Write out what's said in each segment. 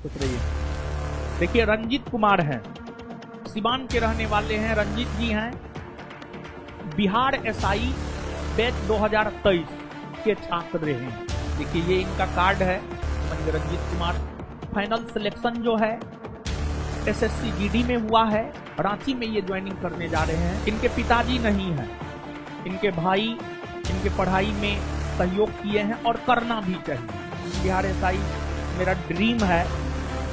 खुश रहिए। देखिए रंजीत कुमार हैं, सिवान के रहने वाले हैं। रंजीत जी हैं बिहार एसआई बैच 2023 के छात्र रहे हैं। देखिए ये इनका कार्ड है। रंजीत कुमार फाइनल सिलेक्शन जो है एसएससी जीडी में हुआ है। रांची में ये ज्वाइनिंग करने जा रहे हैं। इनके पिताजी नहीं हैं, इनके भाई इनके पढ़ाई में सहयोग किए हैं और करना भी चाहिए। बिहार एसआई मेरा ड्रीम है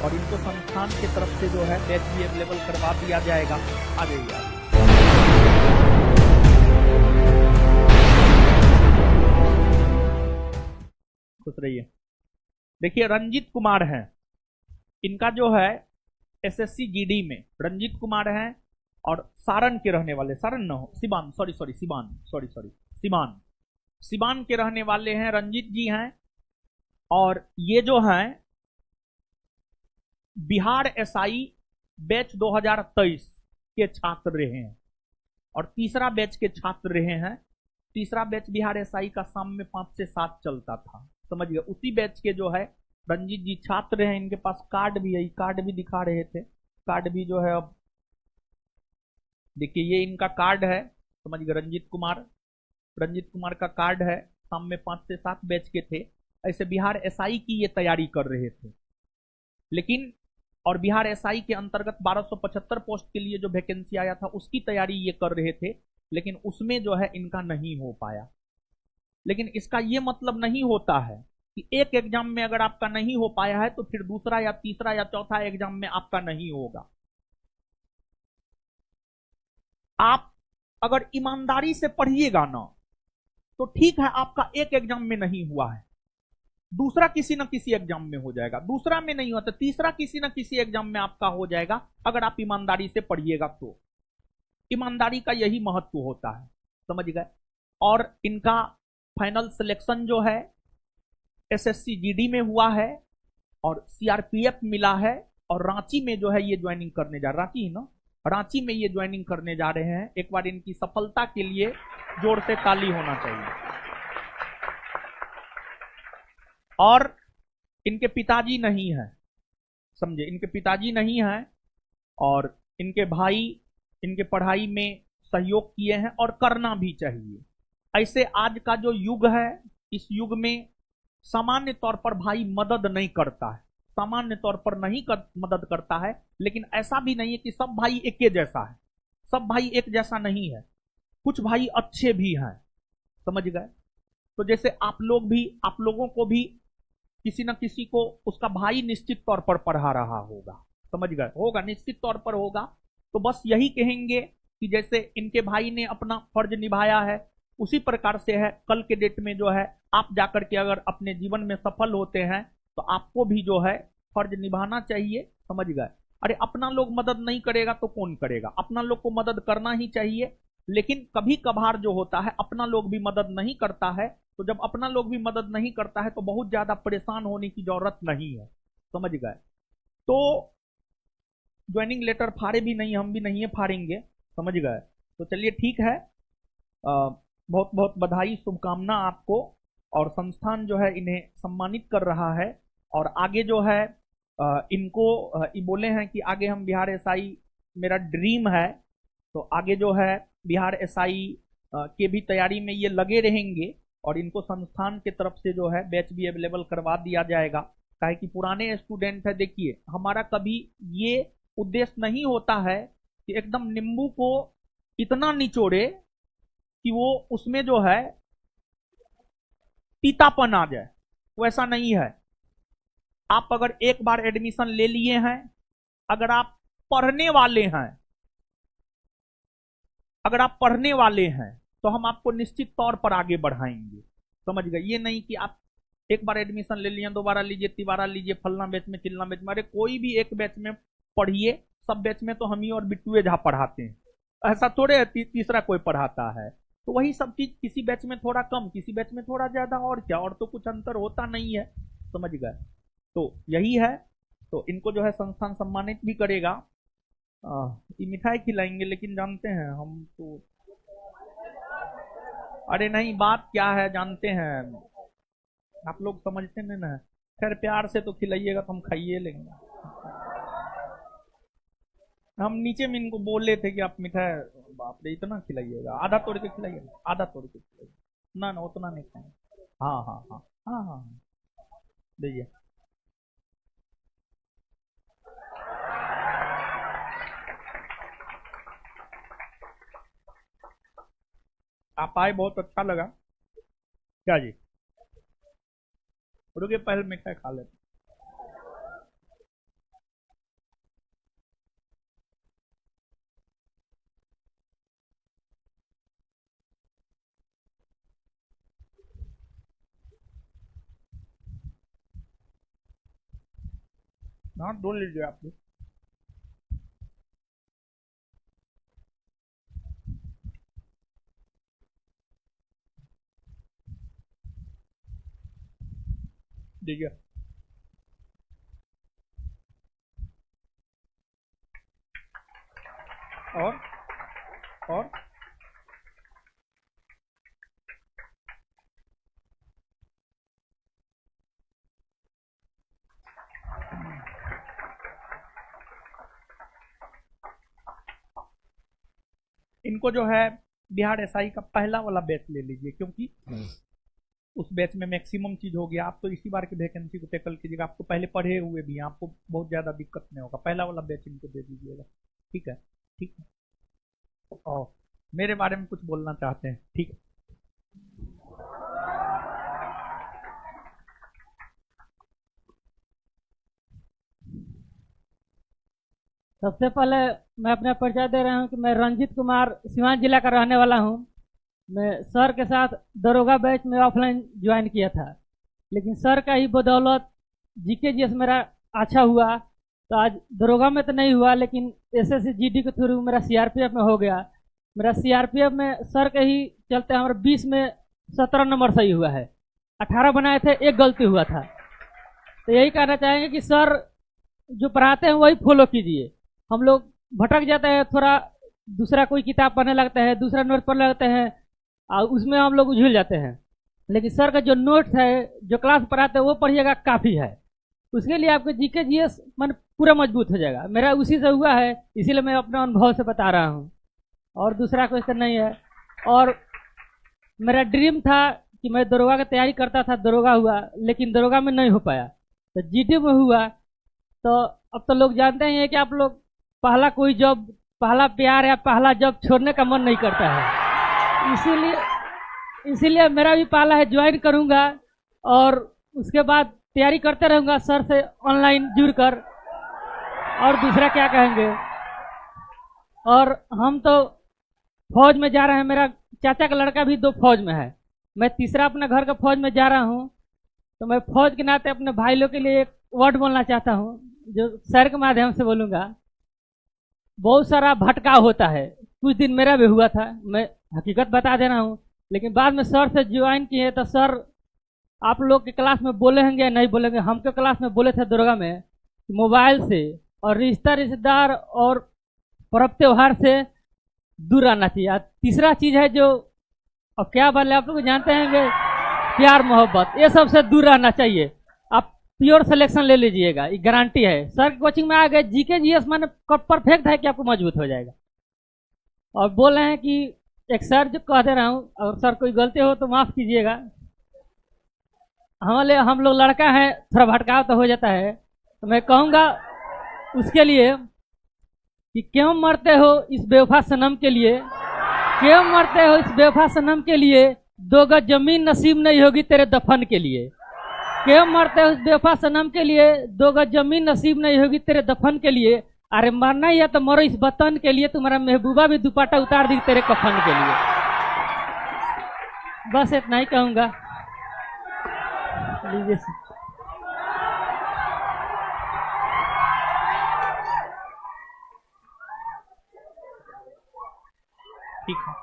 और इनको संस्थान की तरफ से जो है बैच भी अवेलेबल करवा दिया जाएगा। आ जाइए आप। खुश रहिए। देखिए रंजीत कुमार हैं, इनका जो है एसएससी जीडी में रंजीत कुमार हैं और सारण के रहने वाले, सारण न हो सिवान, सिवान के रहने वाले हैं। रंजीत जी हैं और ये जो हैं बिहार एसआई बैच 2023 के छात्र रहे हैं और तीसरा बैच के छात्र रहे हैं। तीसरा बैच बिहार एसआई का शाम में 5 से 7 चलता था, समझ गए। उसी बैच के जो है रंजीत जी छात्र हैं। इनके पास कार्ड भी है, कार्ड भी दिखा रहे थे। कार्ड भी जो है अब देखिए ये इनका कार्ड है, समझ गए। रंजीत कुमार का कार्ड है। शाम में 5 से 7 बैच के थे। ऐसे बिहार एसआई की ये तैयारी कर रहे थे, लेकिन और बिहार एसआई के अंतर्गत 1275 पोस्ट के लिए जो वैकेंसी आया था उसकी तैयारी ये कर रहे थे, लेकिन उसमें जो है इनका नहीं हो पाया। लेकिन इसका ये मतलब नहीं होता है कि एक एग्जाम में अगर आपका नहीं हो पाया है तो फिर दूसरा या तीसरा या चौथा एग्जाम में आपका नहीं होगा। आप अगर ईमानदारी से पढ़िएगा ना तो ठीक है, आपका एक एग्जाम में नहीं हुआ है, दूसरा किसी न किसी एग्जाम में हो जाएगा। दूसरा में नहीं हुआ तो तीसरा किसी न किसी एग्जाम में आपका हो जाएगा, अगर आप ईमानदारी से पढ़िएगा तो। ईमानदारी का यही महत्व होता है, समझ गए। और इनका फाइनल सिलेक्शन जो है एसएससी जीडी में हुआ है और सीआरपीएफ मिला है और रांची में जो है ये ज्वाइनिंग करने जा रहे, रांची ना, रांची में ये ज्वाइनिंग करने जा रहे हैं। एक बार इनकी सफलता के लिए जोर से ताली होना चाहिए। और इनके पिताजी नहीं है, समझे, इनके पिताजी नहीं है और इनके भाई इनके पढ़ाई में सहयोग किए हैं और करना भी चाहिए। ऐसे आज का जो युग है, इस युग में सामान्य तौर पर भाई मदद नहीं करता है, सामान्य तौर पर नहीं मदद करता है। लेकिन ऐसा भी नहीं है कि सब भाई एक जैसा है, सब भाई एक जैसा नहीं है। कुछ भाई अच्छे भी हैं, समझ गए। तो जैसे आप लोगों को भी किसी न किसी को उसका भाई निश्चित तौर पर पढ़ा रहा होगा, समझ गए, होगा, निश्चित तौर पर होगा। तो बस यही कहेंगे कि जैसे इनके भाई ने अपना फर्ज निभाया है उसी प्रकार से है कल के डेट में जो है आप जाकर के अगर अपने जीवन में सफल होते हैं तो आपको भी जो है फर्ज निभाना चाहिए, समझ गए। अरे अपना लोग मदद नहीं करेगा तो कौन करेगा, अपना लोग को मदद करना ही चाहिए। लेकिन कभी कभार जो होता है अपना लोग भी मदद नहीं करता है, तो जब अपना लोग भी मदद नहीं करता है तो बहुत ज्यादा परेशान होने की जरूरत नहीं है, समझ गए। तो ज्वाइनिंग लेटर फाड़े भी नहीं, हम भी नहीं है फाड़ेंगे, समझ गए। तो चलिए ठीक है, बहुत बहुत बधाई, शुभकामना आपको। और संस्थान जो है इन्हें सम्मानित कर रहा है और आगे जो है इनको ये बोले हैं कि आगे हम बिहार एसआई मेरा ड्रीम है, तो आगे जो है बिहार एसआई के भी तैयारी में ये लगे रहेंगे और इनको संस्थान के तरफ से जो है बैच भी अवेलेबल करवा दिया जाएगा। काहे कि पुराने स्टूडेंट है, देखिए हमारा कभी ये उद्देश्य नहीं होता है कि एकदम नींबू को इतना निचोड़े कि वो उसमें जो है तीतापन आ जाए, वैसा नहीं है। आप अगर एक बार एडमिशन ले लिए हैं, अगर आप पढ़ने वाले हैं तो हम आपको निश्चित तौर पर आगे बढ़ाएंगे, समझ गए। ये नहीं कि आप एक बार एडमिशन ले लिए, दोबारा लीजिए, तिबारा लीजिए, फलना बैच में चिलना बैच में। अरे कोई भी एक बैच में पढ़िए, सब बैच में तो हम ही और बिट्टुए झा पढ़ाते हैं, ऐसा थोड़े है तीसरा कोई पढ़ाता है। तो वही सब चीज, किसी बैच में थोड़ा कम, किसी बैच में थोड़ा ज्यादा, और क्या, और तो कुछ अंतर होता नहीं है, समझ गए। तो यही है, तो इनको जो है संस्थान सम्मानित भी करेगा। ये मिठाई खिलाएंगे, लेकिन जानते हैं हम तो, अरे नहीं, बात क्या है जानते हैं आप लोग, समझते नहीं ना। खैर प्यार से तो खिलाइएगा तो हम खाइए लेंगे। हम नीचे में इनको बोले थे कि आप मिठाई बाप रे इतना खिलाइएगा, आधा तोड़ के खिलाइएगा, आधा तोड़ के खिलाइएगा, ना ना उतना नहीं खाएंगे। हाँ हाँ हाँ हाँ हाँ हाँ दीजिए। आप आए बहुत अच्छा लगा। क्या जी, रुके पहले मिठाई खा लेते। हाँ दो लीजिए आप भी। दीजिए। और और इनको जो है बिहार एसआई का पहला वाला बैच ले लीजिए, क्योंकि उस बैच में मैक्सिमम चीज हो गया। आप तो इसी बार की वैकेंसी को टैकल कीजिएगा, आपको पहले पढ़े हुए भी हैं, आपको बहुत ज्यादा दिक्कत नहीं होगा। पहला वाला बैच इनको दे दीजिएगा, ठीक है? ठीक है। और मेरे बारे में कुछ बोलना चाहते हैं? ठीक है। सबसे पहले मैं अपना परिचय दे रहा हूं कि मैं रंजीत कुमार सिवान जिला का रहने वाला हूं। मैं सर के साथ दरोगा बैच में ऑफलाइन ज्वाइन किया था, लेकिन सर का ही बदौलत जीके जीएस मेरा अच्छा हुआ। तो आज दरोगा में तो नहीं हुआ, लेकिन एसएससी जीडी के थ्रू मेरा सीआरपीएफ में हो गया। मेरा सीआरपीएफ में सर के ही चलते हमारा 20 में 17 नंबर सही हुआ है। 18 बनाए थे, एक गलती हुआ था। तो यही कहना चाहेंगे कि सर जो पढ़ाते हैं वही फॉलो कीजिए। हम लोग भटक जाते हैं, थोड़ा दूसरा कोई किताब पढ़ने लगते हैं, दूसरा नोट पढ़ने लगते हैं, और उसमें हम लोग उझल जाते हैं। लेकिन सर का जो नोट्स है, जो क्लास पढ़ाते हैं, वो पढ़िएगा, काफ़ी है। उसके लिए आपके जीके जीएस मन पूरा मजबूत हो जाएगा। मेरा उसी से हुआ है, इसीलिए मैं अपने अनुभव से बता रहा हूँ, और दूसरा क्वेश्चन नहीं है। और मेरा ड्रीम था कि मैं दरोगा की तैयारी करता था, दरोगा हुआ, लेकिन दरोगा में नहीं हो पाया, तो जीडी में हुआ। तो अब तो लोग जानते ही हैं कि आप लोग पहला कोई जॉब, पहला प्यार या पहला जॉब छोड़ने का मन नहीं करता है। इसीलिए मेरा भी पहला है, ज्वाइन करूंगा और उसके बाद तैयारी करते रहूंगा सर से ऑनलाइन जुड़कर। और दूसरा क्या कहेंगे, और हम तो फौज में जा रहे हैं। मेरा चाचा का लड़का भी 2 फौज में है, मैं तीसरा अपने घर का फौज में जा रहा हूँ। तो मैं फौज के नाते अपने भाई लोग के लिए एक वर्ड बोलना चाहता हूँ, जो सर के माध्यम से बोलूँगा। बहुत सारा भटकाव होता है, कुछ दिन मेरा भी हुआ था, मैं हकीकत बता दे रहा हूँ। लेकिन बाद में सर से ज्वाइन किए तो सर आप लोग के क्लास में बोले होंगे या नहीं बोलेंगे, हमके क्लास में बोले थे दरोगा में, मोबाइल से और रिश्तेदार और पर्व त्योहार से दूर रहना चाहिए। तीसरा चीज़ है जो, और क्या बोले आप लोग जानते हैं, प्यार मोहब्बत, ये सबसे दूर रहना चाहिए। आप प्योर सिलेक्शन ले लीजिएगा, ये गारंटी है। सर कोचिंग में आ गए, जीके जीएस माने परफेक्ट है कि आपको मजबूत हो जाएगा। और बोल रहे हैं कि एक सर जो कह दे रहा हूँ, और सर कोई गलती हो तो माफ़ कीजिएगा। हम लोग लड़का है, थोड़ा भटकाव तो हो जाता है। तो मैं कहूँगा उसके लिए कि क्यों मरते हो इस बेवफा सनम के लिए, क्यों मरते हो इस बेवफा सनम के लिए, 2 गज जमीन नसीब नहीं होगी तेरे दफन के लिए। क्यों मरते हो इस बेवफा सनम के लिए, 2 गज जमीन नसीब नहीं होगी तेरे दफन के लिए। अरे मरना ही है तो मरो इस वतन के लिए, तुम्हारा महबूबा भी दुपट्टा उतार दी तेरे कफन के लिए। बस इतना ही कहूँगा। लीजिए। ठीक है।